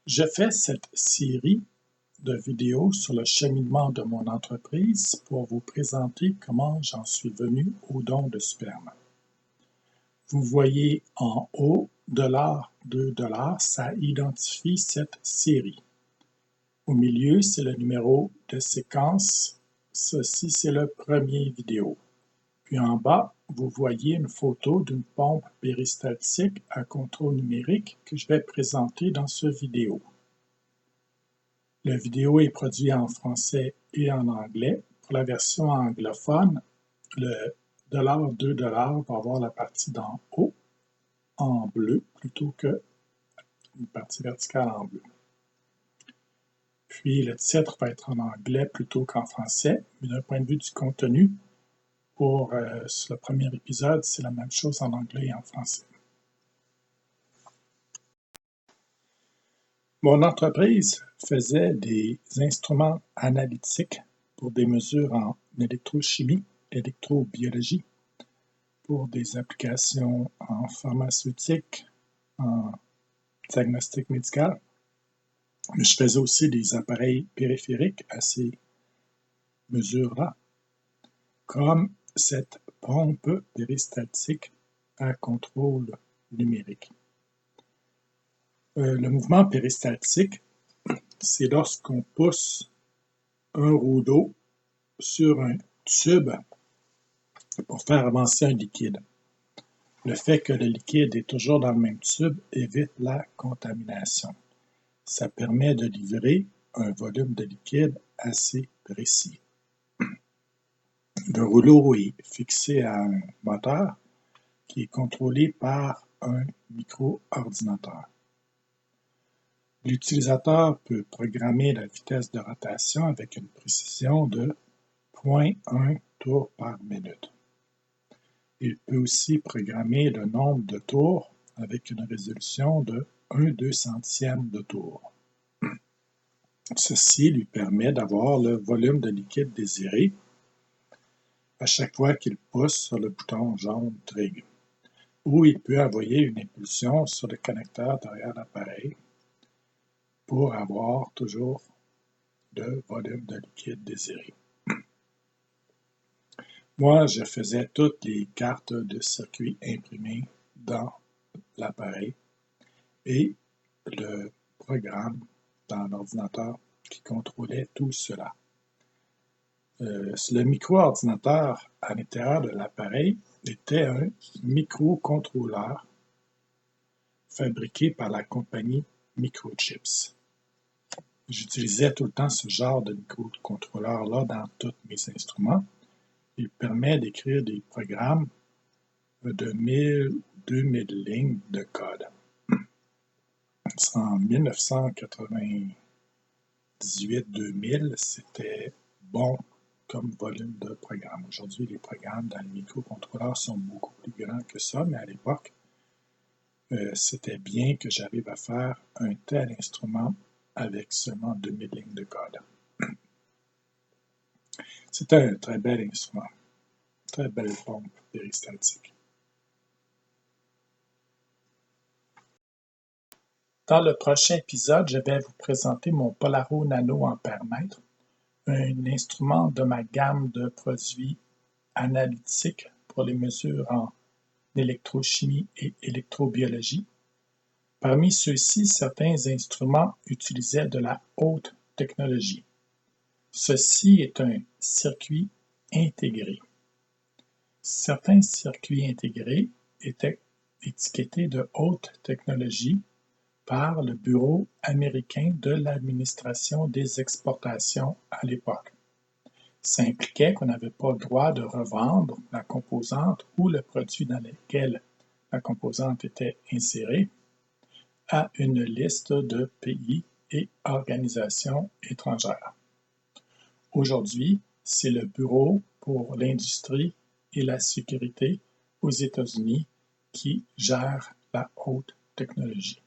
Je fais cette série de vidéos sur le cheminement de mon entreprise pour vous présenter comment j'en suis venu au don de sperme. Vous voyez en haut $, $2, ça identifie cette série. Au milieu, c'est le numéro de séquence. Ceci, c'est le premier vidéo. Puis en bas, vous voyez une photo d'une pompe péristaltique à contrôle numérique que je vais présenter dans cette vidéo. La vidéo est produite en français et en anglais. Pour la version anglophone, le $, $2 va avoir la partie d'en haut en bleu plutôt que une partie verticale en bleu. Puis le titre va être en anglais plutôt qu'en français, mais d'un point de vue du contenu, pour le premier épisode, c'est la même chose en anglais et en français. Mon entreprise faisait des instruments analytiques pour des mesures en électrochimie, électrobiologie, pour des applications en pharmaceutique, en diagnostic médical. Mais je faisais aussi des appareils périphériques à ces mesures-là, comme cette pompe péristaltique à contrôle numérique. Le mouvement péristaltique, c'est lorsqu'on pousse un rouleau sur un tube pour faire avancer un liquide. Le fait que le liquide est toujours dans le même tube évite la contamination. Ça permet de livrer un volume de liquide assez précis. Le rouleau est fixé à un moteur qui est contrôlé par un micro-ordinateur. L'utilisateur peut programmer la vitesse de rotation avec une précision de 0,1 tours par minute. Il peut aussi programmer le nombre de tours avec une résolution de 1/200 de tour. Ceci lui permet d'avoir le volume de liquide désiré à chaque fois qu'il pousse sur le bouton jaune Trig, ou il peut envoyer une impulsion sur le connecteur derrière l'appareil pour avoir toujours le volume de liquide désiré. Moi, je faisais toutes les cartes de circuit imprimées dans l'appareil et le programme dans l'ordinateur qui contrôlait tout cela. Le micro-ordinateur à l'intérieur de l'appareil était un microcontrôleur fabriqué par la compagnie Microchips. J'utilisais tout le temps ce genre de microcontrôleur-là dans tous mes instruments. Il permet d'écrire des programmes de 1000 ou 2000 lignes de code. En 1998-2000, c'était bon comme volume de programme. Aujourd'hui, les programmes dans les microcontrôleurs sont beaucoup plus grands que ça, mais à l'époque, c'était bien que j'arrive à faire un tel instrument avec seulement 2000 lignes de code. C'était un très bel instrument, très belle pompe péristaltique. Dans le prochain épisode, je vais vous présenter mon Polaro Nano Ampèremètre, un instrument de ma gamme de produits analytiques pour les mesures en électrochimie et électrobiologie. Parmi ceux-ci, certains instruments utilisaient de la haute technologie. Ceci est un circuit intégré. Certains circuits intégrés étaient étiquetés de haute technologie par le Bureau américain de l'administration des exportations à l'époque. Ça impliquait qu'on n'avait pas le droit de revendre la composante ou le produit dans lequel la composante était insérée à une liste de pays et organisations étrangères. Aujourd'hui, c'est le Bureau pour l'industrie et la sécurité aux États-Unis qui gère la haute technologie.